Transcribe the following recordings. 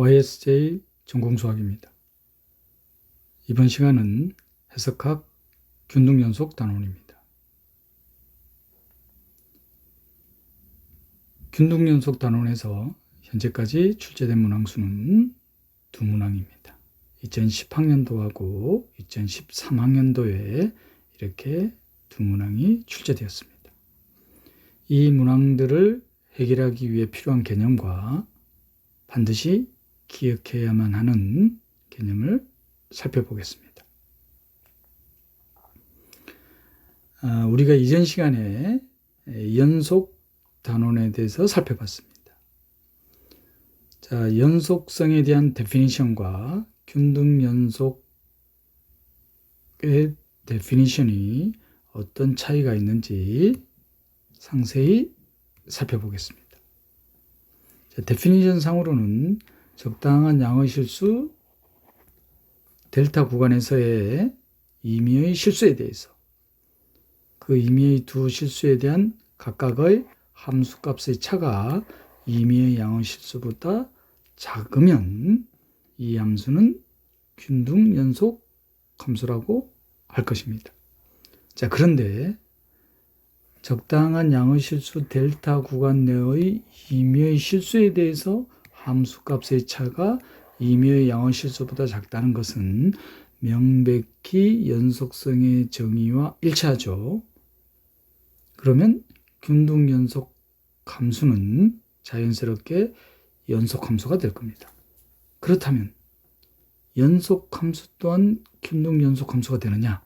YSJ 전공수학입니다. 이번 시간은 해석학 균등연속 단원입니다. 균등연속 단원에서 현재까지 출제된 문항수는 두 문항입니다. 2010학년도하고 2013학년도에 이렇게 두 문항이 출제되었습니다. 이 문항들을 해결하기 위해 필요한 개념과 반드시 기억해야만 하는 개념을 살펴보겠습니다. 우리가 이전 시간에 연속 단원에 대해서 살펴봤습니다. 자, 연속성에 대한 데피니션과 균등 연속의 데피니션이 어떤 차이가 있는지 상세히 살펴보겠습니다. 자, 데피니션 상으로는 적당한 양의 실수, 델타 구간에서의 임의의 실수에 대해서 그 임의의 두 실수에 대한 각각의 함수값의 차가 임의의 양의 실수보다 작으면 이 함수는 균등 연속 함수라고 할 것입니다. 자, 그런데 적당한 양의 실수 델타 구간 내의 임의의 실수에 대해서 함수값의 차가 임의의 양의 실수보다 작다는 것은 명백히 연속성의 정의와 일치하죠. 그러면 균등 연속 함수는 자연스럽게 연속 함수가 될 겁니다. 그렇다면 연속 함수 또한 균등 연속 함수가 되느냐?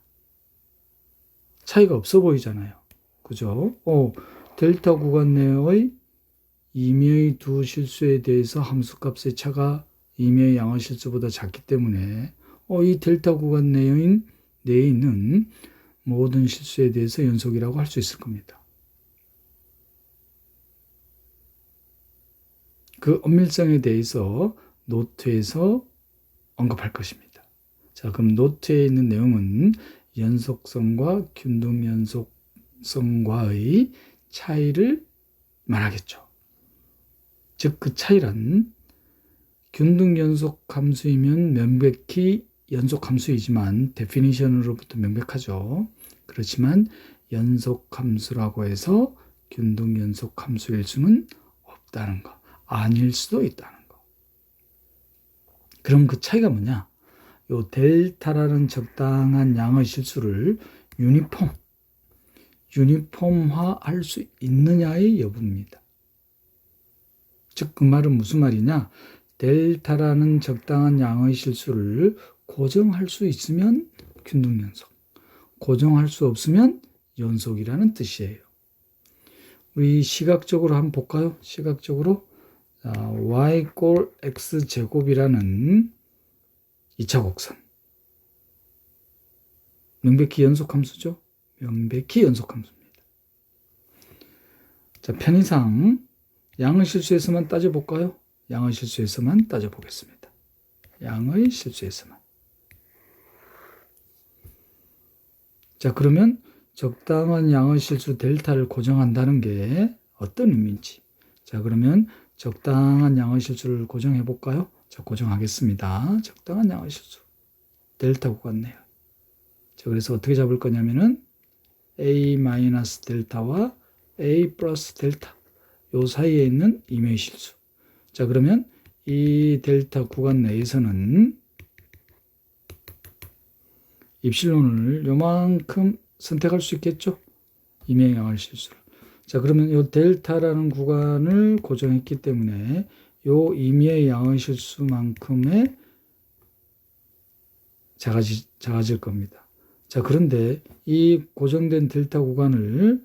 차이가 없어 보이잖아요. 그죠? 델타 구간 내의 임의의 두 실수에 대해서 함수값의 차가 임의의 양의 실수보다 작기 때문에 이 델타 구간 내에 있는 모든 실수에 대해서 연속이라고 할 수 있을 겁니다. 그 엄밀성에 대해서 노트에서 언급할 것입니다. 자, 그럼 노트에 있는 내용은 연속성과 균등 연속성과의 차이를 말하겠죠. 즉, 그 차이란 균등 연속 함수이면 명백히 연속 함수이지만 데피니션으로부터 명백하죠. 그렇지만 연속 함수라고 해서 균등 연속 함수일 수는 없다는 거, 아닐 수도 있다는 거. 그럼 그 차이가 뭐냐? 요 델타라는 적당한 양의 실수를 유니폼화할 수 있느냐의 여부입니다. 즉, 그 말은 무슨 말이냐? 델타라는 적당한 양의 실수를 고정할 수 있으면 균등연속, 고정할 수 없으면 연속이라는 뜻이에요. 우리 시각적으로 한번 볼까요? 시각적으로 y 꼴 x 제곱이라는 2차 곡선. 명백히 연속함수죠? 명백히 연속함수입니다. 자, 편의상 양의 실수에서만 따져볼까요? 양의 실수에서만 따져보겠습니다. 양의 실수에서만. 자, 그러면 적당한 양의 실수 델타를 고정한다는 게 어떤 의미인지. 자, 그러면 적당한 양의 실수를 고정해 볼까요? 자, 고정하겠습니다. 적당한 양의 실수. 델타 구간 내요. 자, 그래서 어떻게 잡을 거냐면은 a 마이너스 델타와 a 플러스 델타. 요 사이에 있는 임의 실수. 자, 그러면 이 델타 구간 내에서는 입실론을 요만큼 선택할 수 있겠죠? 임의 양의 실수를. 자, 그러면 요 델타라는 구간을 고정했기 때문에 요 임의 양의 실수만큼의 작아질 겁니다. 자, 그런데 이 고정된 델타 구간을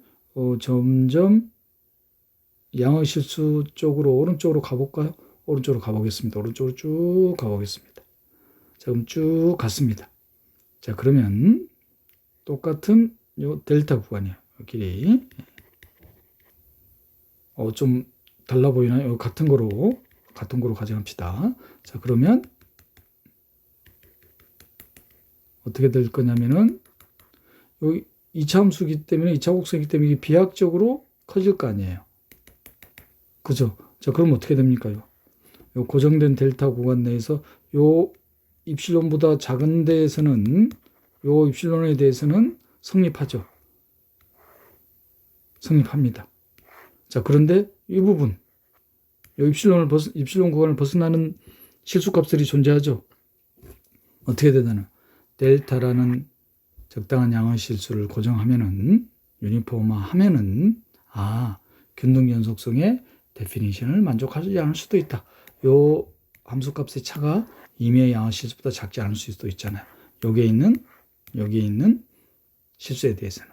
점점 양의 실수 쪽으로 오른쪽으로 가볼까요? 오른쪽으로 가보겠습니다. 오른쪽으로 쭉 가보겠습니다. 자, 그럼 쭉 갔습니다. 자, 그러면 똑같은 요 델타 구간이에요. 요 길이. 좀 달라 보이나요? 같은 거로 가져갑시다. 자, 그러면 어떻게 될 거냐면은 여기 2차 함수이기 때문에 2차 곡선이기 때문에 이게 비약적으로 커질 거 아니에요. 그죠? 자, 그럼 어떻게 됩니까? 요 고정된 델타 구간 내에서 요 입실론보다 작은 데에서는 요 입실론에 대해서는 성립하죠. 성립합니다. 자, 그런데 이 부분, 요 입실론 구간을 벗어나는 실수값들이 존재하죠. 어떻게 되나요? 델타라는 적당한 양의 실수를 고정하면은, 유니폼화 하면은, 균등 연속성의 데피니션을 만족하지 않을 수도 있다. 요 함수값의 차가 임의의 양의 실수보다 작지 않을 수도 있잖아요. 여기에 있는 실수에 대해서는.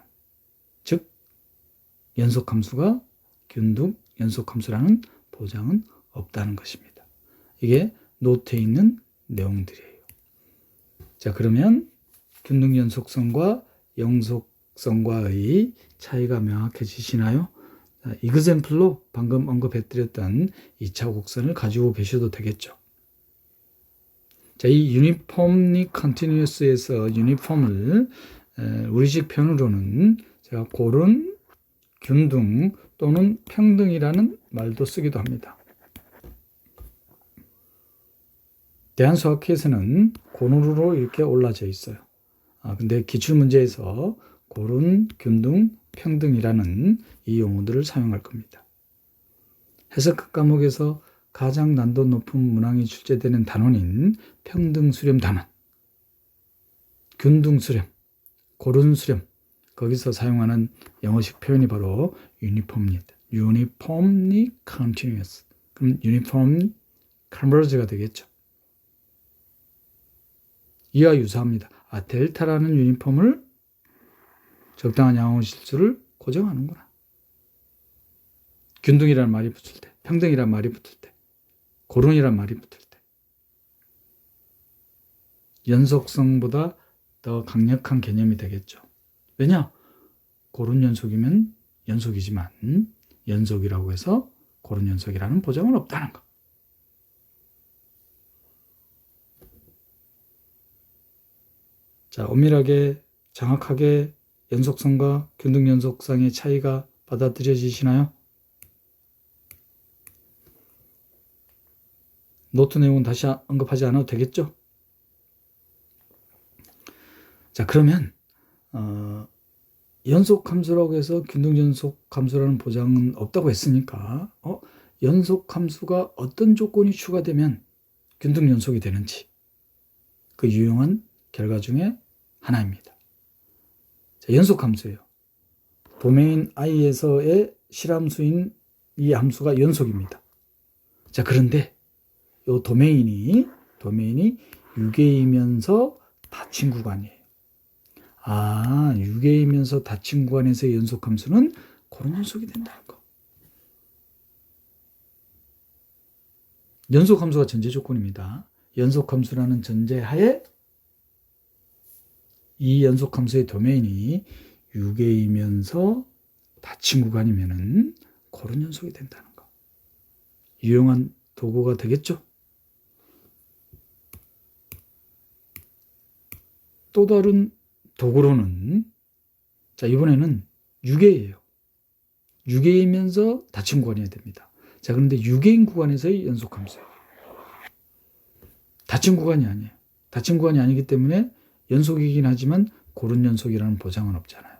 즉, 연속함수가 균등 연속함수라는 보장은 없다는 것입니다. 이게 노트에 있는 내용들이에요. 자, 그러면 균등 연속성과 영속성과의 차이가 명확해지시나요? 이그젬플로 방금 언급해드렸던 2차 곡선을 가지고 계셔도 되겠죠. 자, 이 uniformly continuous에서 uniform을 우리식 표현으로는 제가 고른, 균등 또는 평등이라는 말도 쓰기도 합니다. 대한수학회에서는 고르로 이렇게 올라져 있어요. 근데 기출문제에서 고른, 균등, 평등이라는 이 용어들을 사용할 겁니다. 해석 과목에서 가장 난도 높은 문항이 출제되는 단원인 평등 수렴 단원, 균등 수렴, 고른 수렴, 거기서 사용하는 영어식 표현이 바로 uniform입니다. uniformly continuous. 그럼 uniform converge가 되겠죠. 이와 유사합니다. 델타라는 유니폼을 적당한 양의 실수를 고정하는구나. 균등이라는 말이 붙을 때, 평등이라는 말이 붙을 때, 고른이라는 말이 붙을 때, 연속성보다 더 강력한 개념이 되겠죠. 왜냐? 고른 연속이면 연속이지만 연속이라고 해서 고른 연속이라는 보장은 없다는 것. 자, 엄밀하게 정확하게 연속성과 균등 연속성의 차이가 받아들여지시나요? 노트 내용은 다시 언급하지 않아도 되겠죠? 자, 그러면 연속함수라고 해서 균등 연속함수라는 보장은 없다고 했으니까 연속함수가 어떤 조건이 추가되면 균등 연속이 되는지 그 유용한 결과 중에 하나입니다. 자, 연속함수예요. 도메인 I에서의 실함수인 이 함수가 연속입니다. 자, 그런데 이 도메인이 6개이면서 닫힌 구간이에요. 6개이면서 닫힌 구간에서의 연속함수는 고른 연속이 된다는 거. 연속함수가 전제 조건입니다. 연속함수라는 전제하에 이 연속함수의 도메인이 6개이면서 닫힌 구간이면은 고른 연속이 된다는 거. 유용한 도구가 되겠죠? 또 다른 도구로는, 자, 이번에는 6개예요. 6개이면서 닫힌 구간이어야 됩니다. 자, 그런데 6개인 구간에서의 연속함수예요. 닫힌 구간이 아니에요. 닫힌 구간이 아니기 때문에 연속이긴 하지만 고른 연속이라는 보장은 없잖아요.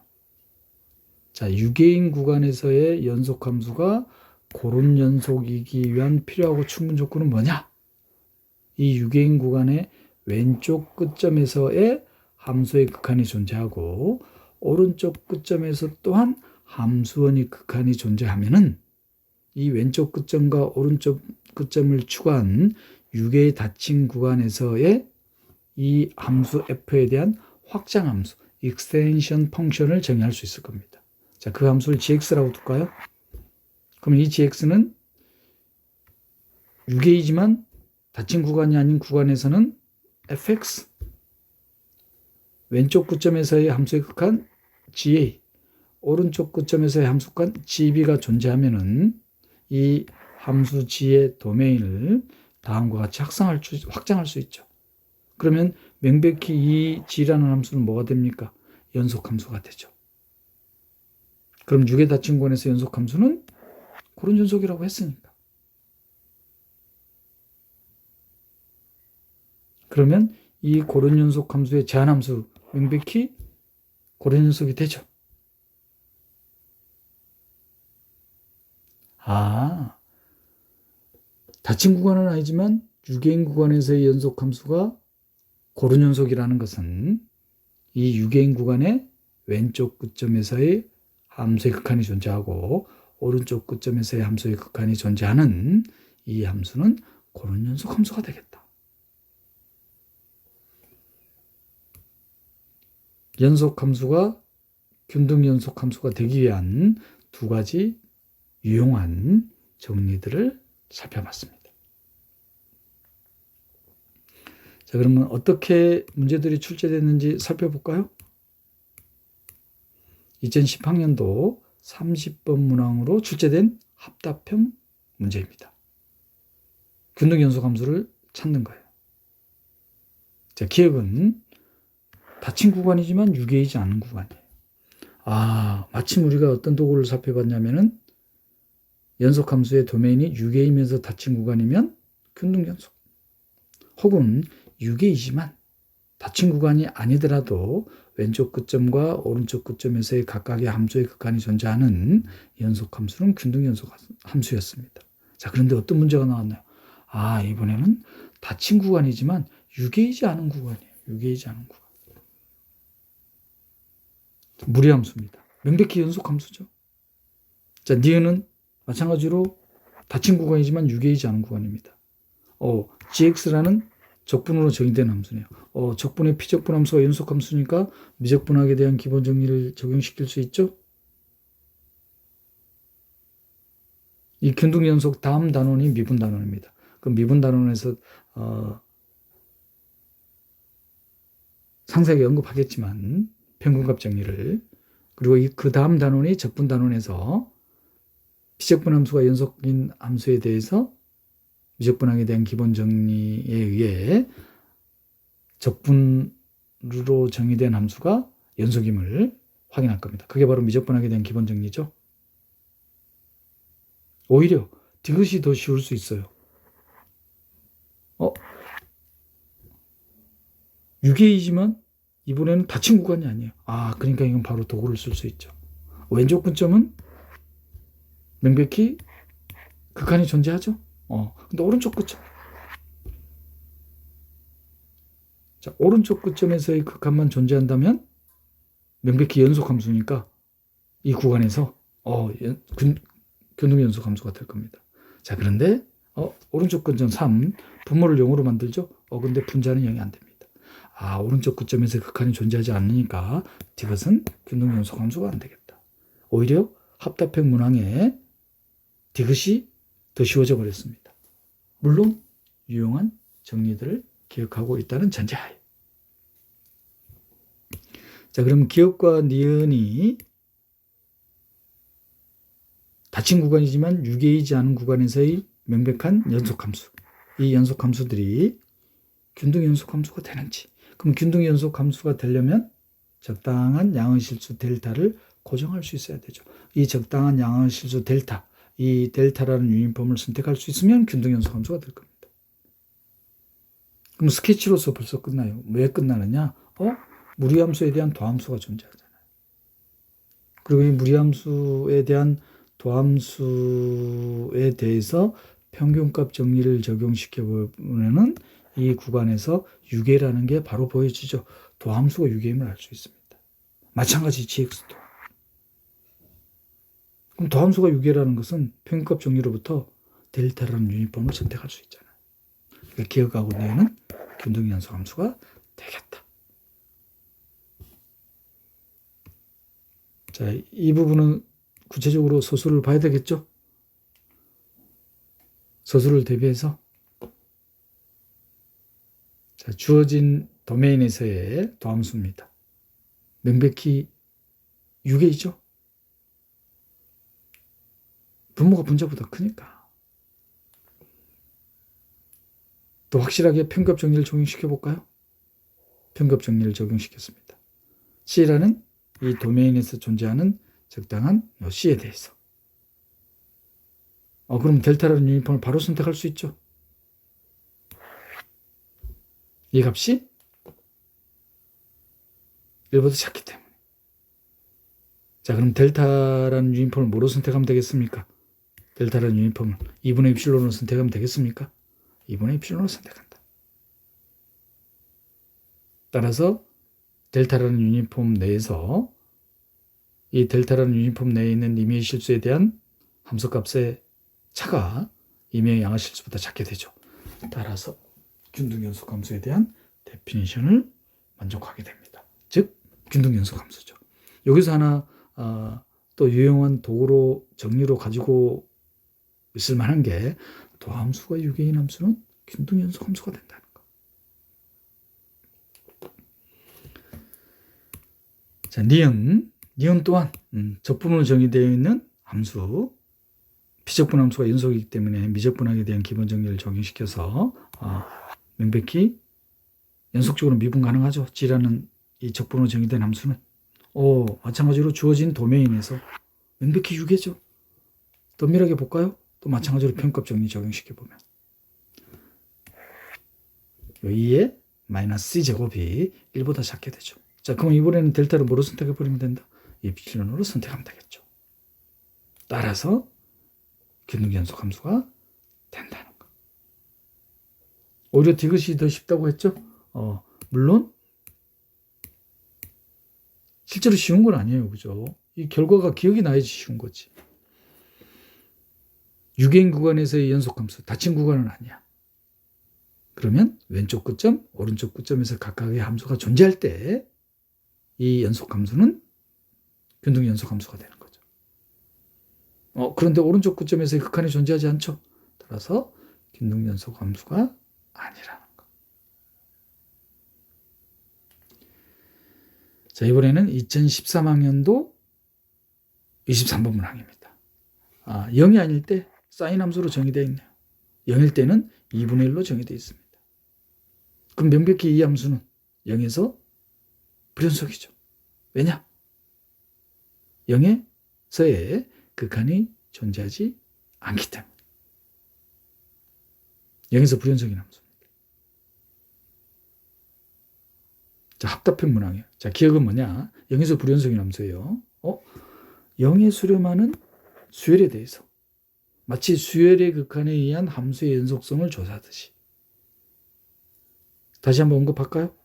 자, 6개인 구간에서의 연속함수가 고른 연속이기 위한 필요하고 충분 조건은 뭐냐? 이 6개인 구간의 왼쪽 끝점에서의 함수의 극한이 존재하고 오른쪽 끝점에서 또한 함수원의 극한이 존재하면은 이 왼쪽 끝점과 오른쪽 끝점을 추가한 6개의 닫힌 구간에서의 이 함수 f에 대한 확장 함수, extension 펑션을 정의할 수 있을 겁니다. 자, 그 함수를 gx라고 둘까요? 그럼 이 gx는 6개이지만 닫힌 구간이 아닌 구간에서는 fx, 왼쪽 끝점에서의 함수의 극한 ga, 오른쪽 끝점에서의 함수간 gb가 존재하면은 이 함수 g의 도메인을 다음과 같이 확장할 수 있죠. 그러면 명백히 이 g라는 함수는 뭐가 됩니까? 연속함수가 되죠. 그럼 6의 닫힌 구간에서 연속함수는 고른 연속이라고 했으니까. 그러면 이 고른연속 함수의 제한함수 명백히 고른연속이 되죠. 닫힌 구간은 아니지만 유개인 구간에서의 연속함수가 고른연속이라는 것은 이 유개인 구간의 왼쪽 끝점에서의 함수의 극한이 존재하고 오른쪽 끝점에서의 함수의 극한이 존재하는 이 함수는 고른연속 함수가 되겠다. 연속함수가 균등연속함수가 되기 위한 두 가지 유용한 정리들을 살펴봤습니다. 자, 그러면 어떻게 문제들이 출제됐는지 살펴볼까요? 2010학년도 30번 문항으로 출제된 합답형 문제입니다. 균등연속함수를 찾는 거예요. 자, 기억은 닫힌 구간이지만 유개이지 않은 구간이에요. 마침 우리가 어떤 도구를 살펴봤냐면은 연속함수의 도메인이 유개이면서 닫힌 구간이면 균등연속, 혹은 유개이지만 닫힌 구간이 아니더라도 왼쪽 끝점과 오른쪽 끝점에서의 각각의 함수의 극한이 존재하는 연속함수는 균등연속 함수였습니다. 자, 그런데 어떤 문제가 나왔나요? 이번에는 닫힌 구간이지만 유개이지 않은 구간이에요. 유개이지 않은 구간. 무리함수입니다. 명백히 연속함수죠. 자, 니은은 마찬가지로 닫힌 구간이지만 유개이지 않은 구간입니다. gx라는 적분으로 정의된 함수네요. 적분의 피적분 함수가 연속함수니까 미적분학에 대한 기본 정리를 적용시킬 수 있죠. 이 균등연속 다음 단원이 미분단원입니다. 그 미분단원에서 상세하게 언급하겠지만 평균값 정리를, 그리고 그 다음 단원이 적분단원에서 피적분 함수가 연속인 함수에 대해서 미적분학에 대한 기본 정리에 의해 적분으로 정의된 함수가 연속임을 확인할 겁니다. 그게 바로 미적분학에 대한 기본 정리죠. 오히려 디귿이 더 쉬울 수 있어요. 유개이지만 이번에는 닫힌 구간이 아니에요. 그러니까 이건 바로 도구를 쓸 수 있죠. 왼쪽 끝점은 명백히 극한이 존재하죠. 근데 오른쪽 끝점. 자, 오른쪽 끝점에서의 극한만 존재한다면 명백히 연속함수니까 이 구간에서 균등연속함수가 될 겁니다. 자, 그런데 오른쪽 끝점 3, 분모를 0으로 만들죠. 근데 분자는 0이 안 됩니다. 오른쪽 끝점에서 극한이 존재하지 않으니까 디귿은 균등연속함수가 안 되겠다. 오히려 합답형 문항에 디귿이 더 쉬워져 버렸습니다. 물론 유용한 정리들을 기억하고 있다는 전제하에. 자, 그럼 기억과 니은이 닫힌 구간이지만 유개이지 않은 구간에서의 명백한 연속함수, 이 연속함수들이 균등연속함수가 되는지. 그럼 균등연속함수가 되려면 적당한 양의실수 델타를 고정할 수 있어야 되죠. 이 적당한 양의실수 델타, 이 델타라는 유인폼을 선택할 수 있으면 균등연속함수가 될 겁니다. 그럼 스케치로서 벌써 끝나요. 왜 끝나느냐? 무리함수에 대한 도함수가 존재하잖아요. 그리고 이 무리함수에 대한 도함수에 대해서 평균값 정리를 적용시켜 보면은 이 구간에서 유개라는 게 바로 보여지죠. 도함수가 유개임을 알 수 있습니다. 마찬가지 gx도. 그럼 도함수가 유개라는 것은 평균값 정리로부터 델타라는 유니폼을 선택할 수 있잖아요. 그러니까 기억하고 내는 균등연속함수가 되겠다. 자, 이 부분은 구체적으로 서술을 봐야 되겠죠? 서술을 대비해서 자, 주어진 도메인에서의 도함수입니다. 명백히 유개이죠? 분모가 분자보다 크니까. 또 확실하게 평균값 정리를 적용시켜 볼까요? 평균값 정리를 적용시켰습니다. C라는 이 도메인에서 존재하는 적당한 C에 대해서. 그럼 델타라는 유니폼을 바로 선택할 수 있죠. 이 값이 1보다 작기 때문에. 자, 그럼 델타라는 유인폼을 뭐로 선택하면 되겠습니까? 델타라는 유인폼을 2분의 입실론으로 선택하면 되겠습니까? 2분의 입실론으로 선택한다. 따라서 델타라는 유니폼 내에서 이 델타라는 유니폼 내에 있는 임의의 실수에 대한 함수값의 차가 임의의 양화 실수보다 작게 되죠. 따라서 균등연속 함수에 대한 데피니션을 만족하게 됩니다. 즉 균등연속 함수죠. 여기서 하나 또 유용한 도구로 정리로 가지고 있을 만한 게 도함수가 유계인 함수는 균등연속 함수가 된다는 거. 자, 니은 또한 적분으로 정의되어 있는 함수, 비적분 함수가 연속이기 때문에 미적분학에 대한 기본 정리를 적용시켜서 명백히 연속적으로 미분 가능하죠. G라는 이 적분으로 정의된 함수는 마찬가지로 주어진 도메인에서 명백히 유계죠. 더 엄밀하게 볼까요? 또 마찬가지로 편값 정리 적용시켜보면 2의 마이너스 C제곱이 1보다 작게 되죠. 자, 그럼 이번에는 델타를 뭐로 선택해버리면 된다? 입실론으로 선택하면 되겠죠. 따라서 균등연속 함수가 된다는 거. 오히려 디귿이 더 쉽다고 했죠? 물론 실제로 쉬운 건 아니에요. 그죠? 이 결과가 기억이 나야지 쉬운 거지. 유계인 구간에서의 연속함수, 닫힌 구간은 아니야. 그러면 왼쪽 끝점, 오른쪽 끝점에서 각각의 함수가 존재할 때 이 연속함수는 균등연속함수가 되는 거죠. 그런데 오른쪽 끝점에서의 극한이 존재하지 않죠. 따라서 균등연속함수가 아니라는 거. 자, 이번에는 2013학년도 23번 문항입니다. 0이 아닐 때 사인 함수로 정의되어 있네요. 0일 때는 2분의 1로 정의되어 있습니다. 그럼 명백히 이 함수는 0에서 불연속이죠. 왜냐? 0에서의 극한이 존재하지 않기 때문에. 0에서 불연속인 함수입니다. 자, 합답형 문항이에요. 자, 기억은 뭐냐? 0에서 불연속인 함수예요. 0에 수렴하는 수열에 대해서 마치 수열의 극한에 의한 함수의 연속성을 조사하듯이. 다시 한번 언급할까요?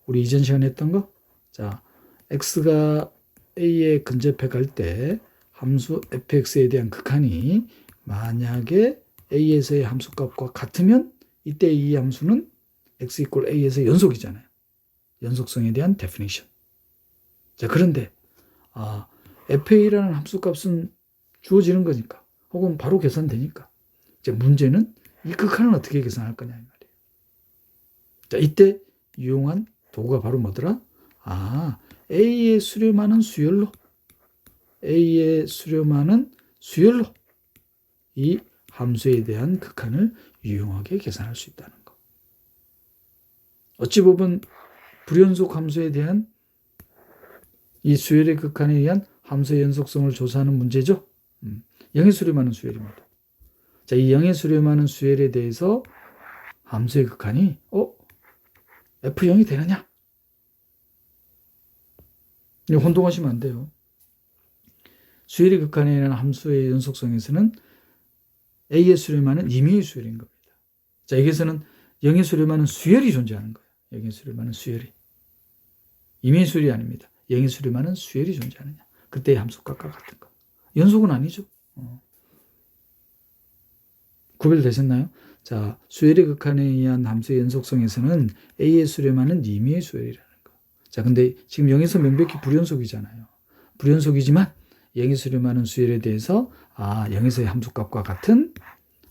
우리 이전 시간에 했던 거? 자, x가 a에 근접해 갈 때 함수 fx에 대한 극한이 만약에 a에서의 함수값과 같으면 이때 이 함수는 x = a에서 연속이잖아요. 연속성에 대한 데피니션. 자, 그런데 fa라는 함수값은 주어지는 거니까 혹은 바로 계산되니까 이제 문제는 이 극한은 어떻게 계산할 거냐 이 말이에요. 자, 이때 유용한 도구가 바로 뭐더라? A에 수렴하는 수열로 이 함수에 대한 극한을 유용하게 계산할 수 있다는 거. 어찌 보면 불연속 함수에 대한 이 수열의 극한에 의한 함수의 연속성을 조사하는 문제죠. 0에 수렴하는 수열입니다. 자, 이 0에 수렴하는 수열에 대해서 함수의 극한이 F0이 되느냐? 혼동하시면 안 돼요. 수열의 극한에 의한 함수의 연속성에서는 A에 수렴하는 임의의 수열인 겁니다. 자, 여기서는 0에 수렴하는 수열이 존재하는 거예요. 0에 수렴하는 수열이. 임의의 수열이 아닙니다. 0에 수렴하는 수열이 존재하느냐. 그때의 함수값과 같은 거. 연속은 아니죠. 구별되셨나요? 자, 수열의 극한에 의한 함수의 연속성에서는 A에 수렴하는 임의의 수열이라는 거. 자, 근데 지금 0에서 명백히 불연속이잖아요. 불연속이지만 0에 수렴하는 수열에 대해서 0에서의 함수값과 같은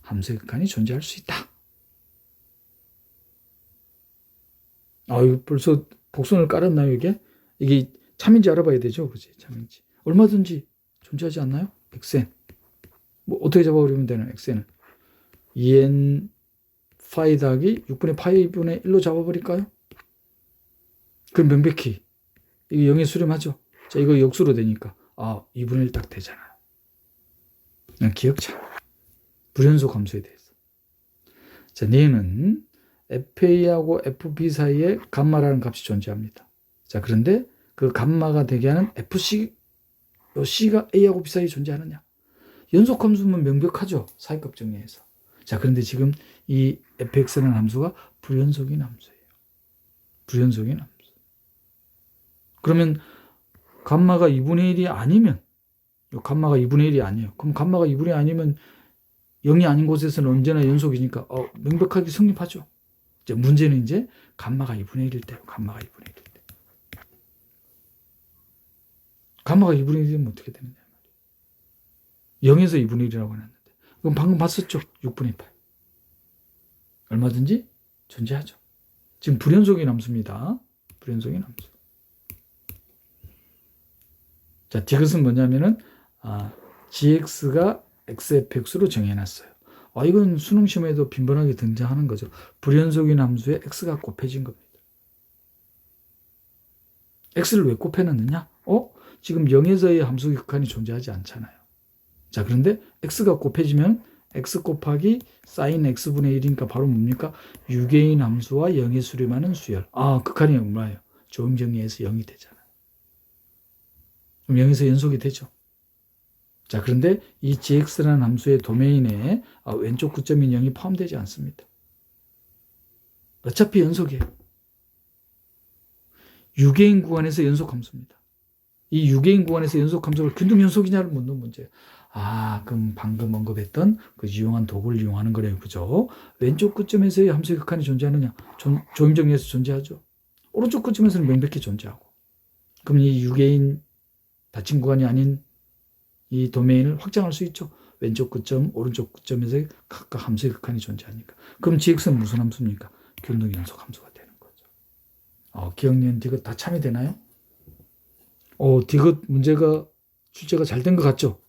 함수의 극한이 존재할 수 있다. 이거 벌써 복선을 깔았나요, 이게? 이게 참인지 알아봐야 되죠, 그지? 참인지. 얼마든지 존재하지 않나요? xn. 뭐 어떻게 잡아버리면 되는 xn을? 2n 파이 더하기 6분의 파이분의 1로 잡아버릴까요? 그럼 명백히 이게 0에 수렴하죠. 자, 이거 역수로 되니까 2분의 1 딱 되잖아요. 그냥 기억차. 불연속 함수에 대해서. 자, 얘는 FA하고 FB 사이에 감마라는 값이 존재합니다. 자, 그런데 그 감마가 되게 하는 FC, 요 C가 A하고 B 사이에 존재하느냐? 연속함수면 명백하죠. 사이값 정리해서. 자, 그런데 지금 이 fx라는 함수가 불연속인 함수예요. 불연속인 함수. 그러면 감마가 2분의 1이 아니면, 감마가 2분의 1이 아니에요. 그럼 감마가 2분의 1이 아니면 0이 아닌 곳에서는 언제나 연속이니까 명백하게 성립하죠. 이제 문제는 이제 감마가 2분의 1일 때요. 감마가 2분의 1일 때. 감마가 2분의 1이면 어떻게 되느냐 말이에요. 0에서 2분의 1이라고 해놨는데. 그럼 방금 봤었죠? 6분의 8. 얼마든지 존재하죠. 지금 불연속인 함수입니다. 불연속인 함수. 자, 디귿은 뭐냐면은 gx가 xfx로 정해놨어요. 이건 수능 시험에도 빈번하게 등장하는 거죠. 불연속인 함수에 x가 곱해진 겁니다. x를 왜 곱해놨느냐? 지금 0에서의 함수 극한이 존재하지 않잖아요. 자, 그런데 x가 곱해지면 x 곱하기 sin x분의 1이니까 바로 뭡니까? 유개인 함수와 0에 수렴하는 수열. 극한이 얼마예요? 조음정리에서 0이 되잖아요. 그럼 0에서 연속이 되죠. 자, 그런데 이 gx라는 함수의 도메인에 왼쪽 구점인 0이 포함되지 않습니다. 어차피 연속이에요. 유개인 구간에서 연속 함수입니다. 이 유개인 구간에서 연속 함수를 균등 연속이냐를 묻는 문제예요. 그럼 방금 언급했던 그 유용한 도구를 이용하는 거래요. 그죠? 왼쪽 끝점에서의 함수의 극한이 존재하느냐? 조임정리에서 존재하죠. 오른쪽 끝점에서는 명백히 존재하고. 그럼 이 유개인 닫힌 구간이 아닌 이 도메인을 확장할 수 있죠. 왼쪽 끝점, 오른쪽 끝점에서 각각 함수의 극한이 존재하니까. 그럼 gx는 무슨 함수입니까? 균등 연속 함수가 되는 거죠. 기억니은 디귿 다 참이 되나요? 디귿 문제가 출제가 잘 된 것 같죠?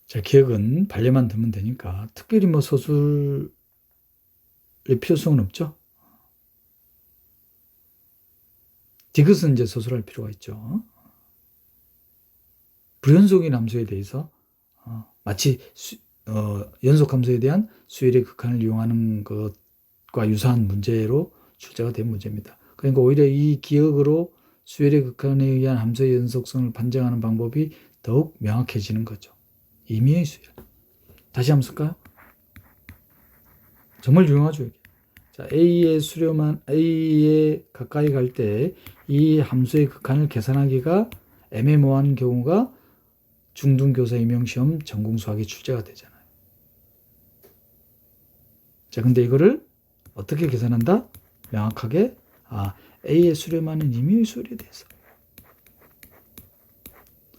자, 기억은 발레만 두면 되니까 특별히 서술의 필요성은 없죠. 디귿은 이제 서술할 필요가 있죠. 불연속인 함수에 대해서 마치 연속 함수에 대한 수열의 극한을 이용하는 것과 유사한 문제로 출제가 된 문제입니다. 그러니까 오히려 이 기억으로 수열의 극한에 의한 함수의 연속성을 판정하는 방법이 더욱 명확해지는 거죠. 임의의 수열. 다시 한번 쓸까요? 정말 유용하죠, 이게. 자, A에 수렴한 A에 가까이 갈 때 이 함수의 극한을 계산하기가 애매모호한 경우가 중등교사 임용시험 전공수학에 출제가 되잖아요. 자, 근데 이거를 어떻게 계산한다? 명확하게 A에 수렴하는 임의의 수열에 대해서.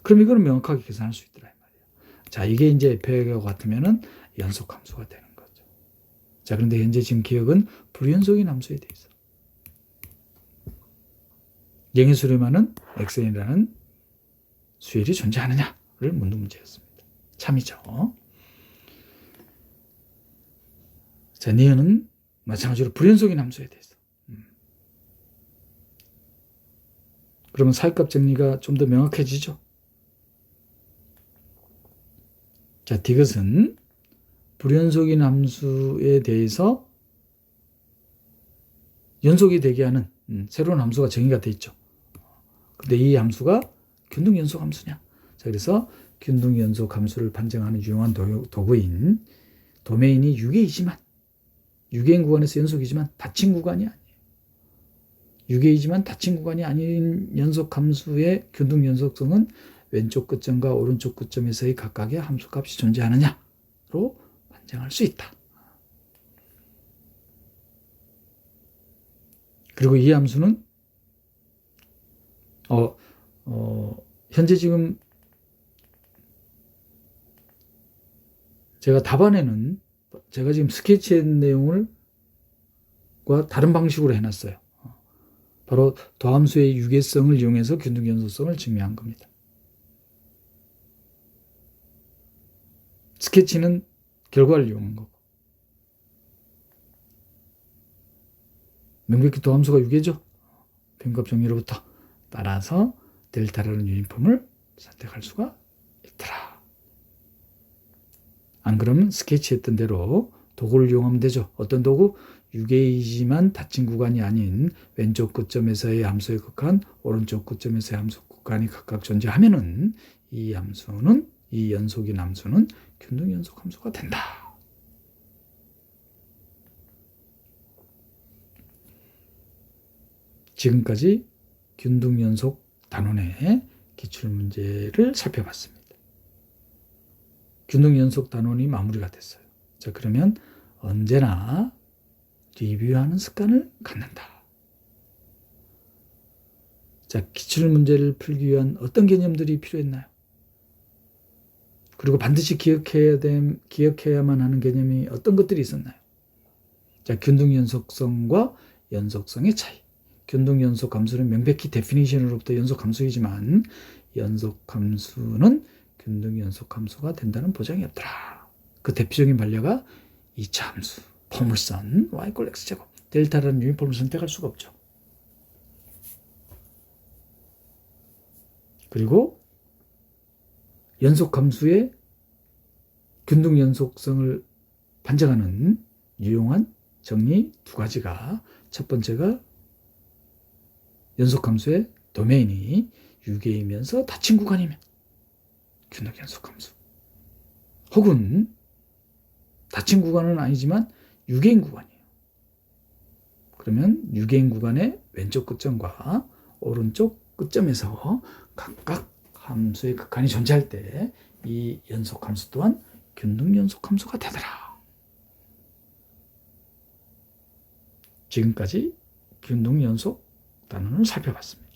그럼 이거는 명확하게 계산할 수 있더라. 자, 이게 이제 FA하고 같으면은 연속 함수가 되는 거죠. 자, 그런데 현재 지금 기억은 불연속인 함수에 대해서. 0에 수렴하는 xn이라는 수열이 존재하느냐를 묻는 문제였습니다. 참이죠. 자, 니은은 마찬가지로 불연속인 함수에 대해서. 그러면 사이값 정리가 좀 더 명확해지죠. 자, 디귿은 불연속인 함수에 대해서 연속이 되게 하는 새로운 함수가 정의가 돼 있죠. 근데 이 함수가 균등연속 함수냐? 자, 그래서 균등연속 함수를 판정하는 유용한 도구인 도메인이 유개이지만, 유개인 구간에서 연속이지만 닫힌 구간이 아니에요. 유개이지만 닫힌 구간이 아닌 연속 함수의 균등연속성은 왼쪽 끝점과 오른쪽 끝점에서의 각각의 함수값이 존재하느냐로 판정할 수 있다. 그리고 이 함수는 현재 지금 제가 답안에는 제가 지금 스케치한 내용을 다른 방식으로 해놨어요. 바로 도함수의 유개성을 이용해서 균등연속성을 증명한 겁니다. 스케치는 결과를 이용한 거고. 명백히 도함수가 유개죠. 변값 정리로부터 따라서 델타라는 유니폼을 선택할 수가 있더라. 안 그러면 스케치했던 대로 도구를 이용하면 되죠. 어떤 도구? 유계이지만 닫힌 구간이 아닌 왼쪽 끝점에서의 함수의 극한, 오른쪽 끝점에서의 함수 극한이 각각 존재하면은 이 함수는, 이 연속인 함수는 균등연속 함수가 된다. 지금까지 균등연속 단원의 기출문제를 살펴봤습니다. 균등연속 단원이 마무리가 됐어요. 자, 그러면 언제나 리뷰하는 습관을 갖는다. 자, 기출문제를 풀기 위한 어떤 개념들이 필요했나요? 그리고 반드시 기억해야만 하는 개념이 어떤 것들이 있었나요? 자, 균등연속성과 연속성의 차이. 균등연속함수는 명백히 데피니션으로부터 연속함수이지만 연속함수는 균등연속함수가 된다는 보장이 없더라. 그 대표적인 반려가 2차 함수, 포물선 y = x제곱, 델타라는 유니폼을 선택할 수가 없죠. 그리고 연속함수의 균등연속성을 판정하는 유용한 정리 두 가지가, 첫 번째가 연속함수의 도메인이 유계이면서 닫힌 구간이면 균등연속함수, 혹은 닫힌 구간은 아니지만 유계인 구간이에요. 그러면 유계인 구간의 왼쪽 끝점과 오른쪽 끝점에서 각각 함수의 극한이 존재할 때 이 연속함수 또한 균등연속함수가 되더라. 지금까지 균등연속 단원을 살펴봤습니다.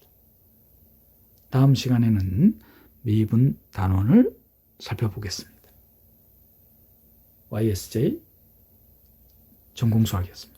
다음 시간에는 미분 단원을 살펴보겠습니다. YSJ 전공수학이었습니다.